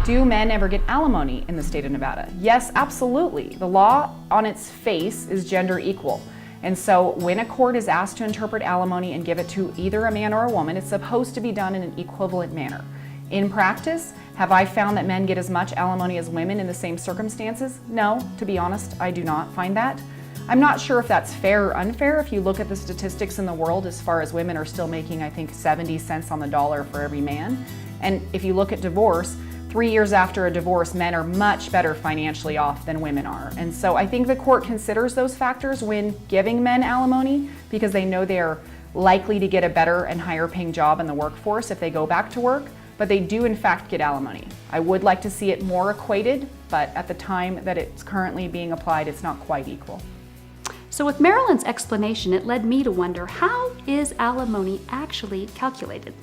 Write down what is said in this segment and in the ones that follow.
Do men ever get alimony in the state of Nevada? Yes, absolutely. The law on its face is gender equal. And so when a court is asked to interpret alimony and give it to either a man or a woman, it's supposed to be done in an equivalent manner. In practice, have I found that men get as much alimony as women in the same circumstances? No, to be honest, I do not find that. I'm not sure if that's fair or unfair. If you look at the statistics in the world, as far as women are still making, I think, 70 cents on the dollar for every man. And if you look at divorce, 3 years after a divorce, men are much better financially off than women are. And so I think the court considers those factors when giving men alimony because they know they are likely to get a better and higher paying job in the workforce if they go back to work, but they do in fact get alimony. I would like to see it more equated, but at the time that it's currently being applied, it's not quite equal. So with Marilyn's explanation, it led me to wonder, how is alimony actually calculated?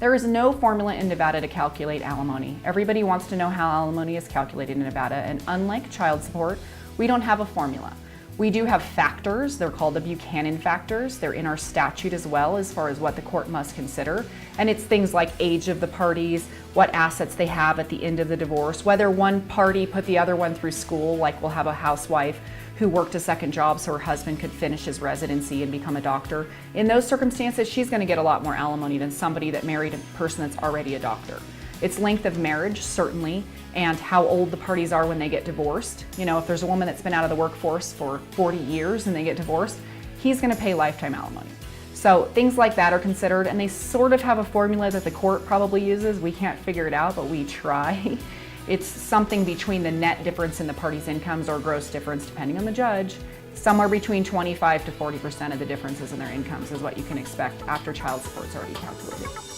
There is no formula in Nevada to calculate alimony. Everybody wants to know how alimony is calculated in Nevada, and unlike child support, we don't have a formula. We do have factors. They're called the Buchanan factors. They're in our statute as well as far as what the court must consider. And it's things like age of the parties, what assets they have at the end of the divorce, whether one party put the other one through school, like we'll have a housewife who worked a second job so her husband could finish his residency and become a doctor. In those circumstances, she's going to get a lot more alimony than somebody that married a person that's already a doctor. It's length of marriage, certainly, and how old the parties are when they get divorced. You know, if there's a woman that's been out of the workforce for 40 years and they get divorced, he's going to pay lifetime alimony. So things like that are considered, and they sort of have a formula that the court probably uses. We can't figure it out, but we try. It's something between the net difference in the parties' incomes or gross difference, depending on the judge. Somewhere between 25 to 40% of the differences in their incomes is what you can expect after child support's already calculated.